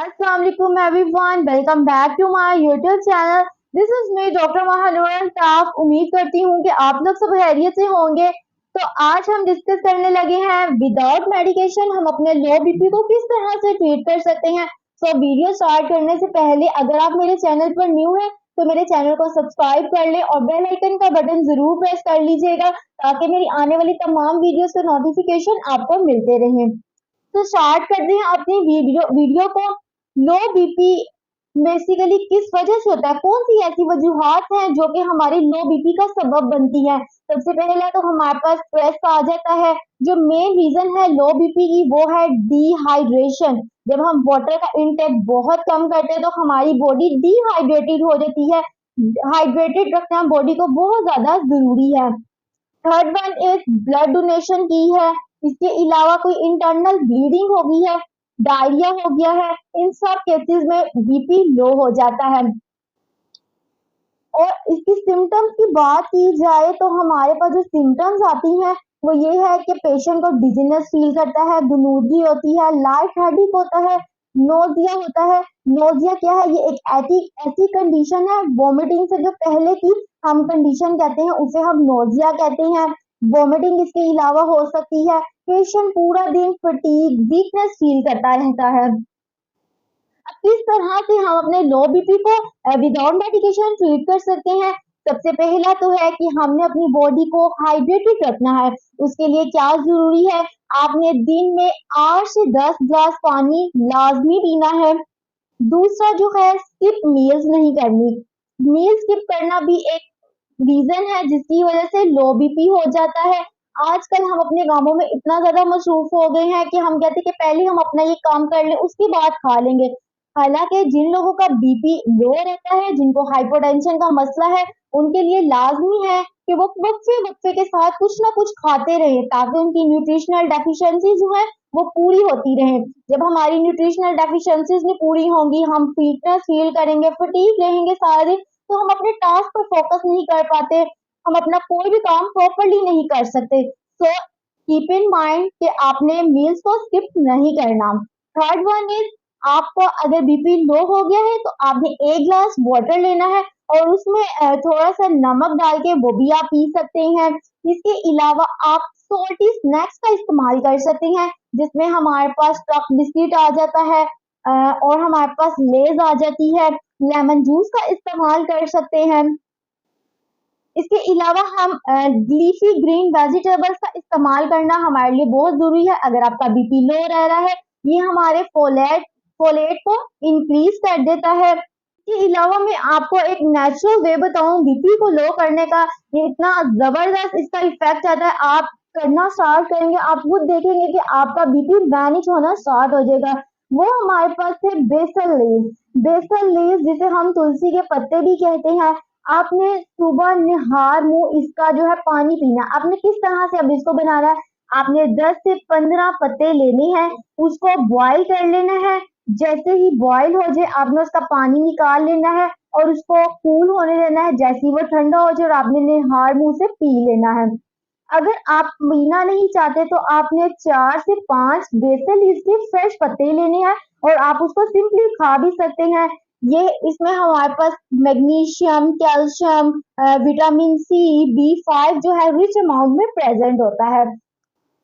अस्सलाम वालेकुम everyone, welcome back to my YouTube channel. This is me doctor Mahnoor Altaf. उम्मीद करती हूँ कि आप लोग सब खैरियत से होंगे। तो आज हम डिस्कस करने लगे हैं विदाउट मेडिकेशन हम अपने लो बीपी को किस तरह से ट्रीट कर सकते हैं। तो वीडियो स्टार्ट करने से पहले अगर आप मेरे चैनल पर न्यू हैं तो मेरे चैनल को सब्सक्राइब कर ले और बेल आइकन का बटन जरूर प्रेस कर लीजिएगा ताकि मेरी आने वाली तमाम वीडियोस के नोटिफिकेशन आपको मिलते रहें। तो स्टार्ट करते हैं अपनी वीडियो को। लो बीपी बेसिकली किस वजह से होता है, कौन सी ऐसी वजूहात हैं जो कि हमारी लो बीपी का सबब बनती है। सबसे पहले तो हमारे पास स्ट्रेस आ जाता है। जो मेन रीजन है लो बीपी की वो है डिहाइड्रेशन। जब हम वाटर का इनटेक बहुत कम करते हैं तो हमारी बॉडी डिहाइड्रेटेड हो जाती है। हाइड्रेटेड रखना बॉडी को बहुत ज्यादा जरूरी है। Third one is blood donation की है। इसके अलावा कोई इंटरनल ब्लीडिंग हो गई है, डायरिया हो गया है, इन सब केसेस में बीपी लो हो जाता है। और इसकी सिम्टम्स की बात की जाए तो हमारे पास जो सिम्टम्स आती हैं वो ये है कि पेशेंट को डिजीनेस फील करता है, गुनूदगी होती है, लाइट हेडेक होता है, नोजिया होता है। नोजिया क्या है, ये एक ऐसी कंडीशन है वॉमिटिंग से जो पहले की हम कंडीशन कहते हैं उसे हम नोजिया कहते हैं। वॉमिटिंग इसके अलावा हो सकती है। पेशेंट पूरा दिन फटीग वीकनेस फील करता रहता है। अब किस तरह से हम अपने लो बीपी को विदाउट मेडिकेशन ट्रीट कर सकते हैं। सबसे पहला तो है कि हमने अपनी बॉडी को हाइड्रेटेड रखना है। उसके लिए क्या जरूरी है, आपने दिन में 8 से 10 ग्लास पानी लाजमी पीना है। दूसरा जो है स्किप मील्स नहीं करनी। मील स्किप करना भी एक रीजन है जिसकी वजह से लो बीपी हो जाता है। आजकल हम अपने कामों में इतना ज्यादा मसरूफ हो गए हैं कि हम कहते हैं कि पहले हम अपना ये काम कर लें उसके बाद खा लेंगे। हालांकि जिन लोगों का बीपी लो रहता है, जिनको हाइपरटेंशन का मसला है, उनके लिए लाजमी है कि वो वक्फे वक्फे के साथ कुछ ना कुछ खाते रहे ताकि उनकी न्यूट्रिशनल डेफिशिएंसी जो है वो पूरी होती रहे। जब हमारी न्यूट्रिशनल डेफिशिएंसीज नहीं पूरी होंगी, हम फिटनेस फील करेंगे, फटीग रहेंगे सारा दिन, तो हम अपने टास्क पर फोकस नहीं कर पाते, हम अपना कोई भी काम प्रॉपरली नहीं कर सकते। सो कीप इन माइंड कि आपने मील्स को स्किप नहीं करना। थर्ड वन इज आपको अगर बीपी लो हो गया है तो आपने 1 ग्लास वाटर लेना है और उसमें थोड़ा सा नमक डाल के वो भी आप पी सकते हैं। इसके अलावा आप सोल्टी स्नैक्स का इस्तेमाल कर सकते हैं जिसमें हमारे पास चॉक बिस्किट आ जाता है और हमारे पास लेज आ जाती है। लेमन जूस का इस्तेमाल कर सकते हैं। इसके अलावा हम लीफी ग्रीन वेजिटेबल्स का इस्तेमाल करना हमारे लिए बहुत जरूरी है अगर आपका बीपी लो रह रहा है। ये हमारे फोलेट को इंक्रीज कर देता है। इसके अलावा मैं आपको एक नेचुरल वे बताऊं बीपी को लो करने का, ये इतना जबरदस्त इसका इफेक्ट आता है। आप करना स्टार्ट करेंगे, आप खुद देखेंगे कि आपका बीपी मैनेज होना स्टार्ट हो जाएगा। वो हमारे पास है बेसल लीव्स। बेसल लीव्स जिसे हम तुलसी के पत्ते भी कहते हैं। आपने सुबह निहार मुंह इसका जो है पानी पीना। आपने किस तरह से अब इसको बनाना है, आपने 10 से 15 पत्ते लेने हैं, उसको बॉईल कर लेना है। जैसे ही बॉईल हो जाए आपने उसका पानी निकाल लेना है और उसको कूल होने देना है। जैसे ही वो ठंडा हो जाए और आपने निहार मुंह से पी लेना है। अगर आप पीना नहीं चाहते तो आपने 4 से 5 बेसल इसके फ्रेश पत्ते लेने हैं और आप उसको सिंपली खा भी सकते हैं। ये इसमें हमारे पास magnesium, calcium, vitamin C, B5 जो है रिच अमाउंट में प्रेजेंट होता है।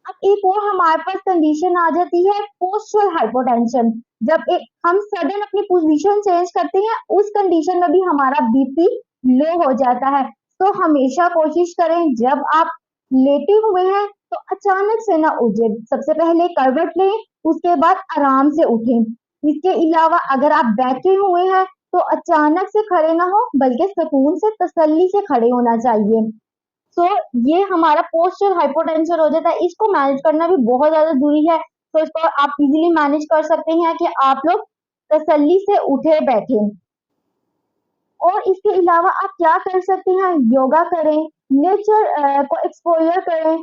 अब एक और हमारे पास कंडीशन आ जाती है पोस्चरल हाइपोटेंशन। जब एक हम सडन अपनी पोजीशन चेंज करते हैं उस कंडीशन में भी हमारा बीपी लो हो जाता है। तो हमेशा कोशिश करें जब आप लेटे हुए हैं तो अचानक से ना उठे। सबसे पहले करवट लें, उसके बाद आराम से उठें। इसके अलावा अगर आप बैठे हुए हैं तो अचानक से खड़े ना हो बल्कि सुकून से तसल्ली से खड़े होना चाहिए। सो ये हमारा पोस्चर हाइपोटेंशन हो जाता है, इसको मैनेज करना भी बहुत ज्यादा जरूरी है। तो इसको आप इजीली मैनेज कर सकते हैं कि आप लोग तसल्ली से उठे बैठे। और इसके अलावा आप क्या कर सकते हैं, योगा करें, नेचर को एक्सपोजर करें।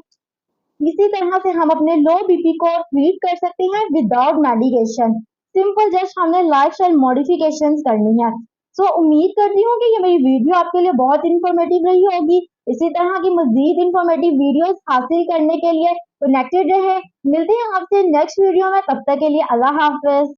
इसी तरह से हम अपने लो बीपी को ट्रीट कर सकते हैं विदाउट मेडिकेशन। सिंपल जस्ट हमने लाइफस्टाइल मॉडिफिकेशंस करनी है। सो उम्मीद करती हूँ कि ये मेरी वीडियो आपके लिए बहुत इंफॉर्मेटिव रही होगी। इसी तरह की मजीद इंफॉर्मेटिव वीडियोस हासिल करने के लिए कनेक्टेड रहे। मिलते हैं आपसे नेक्स्ट वीडियो में, तब तक के लिए अल्लाह हाफिज।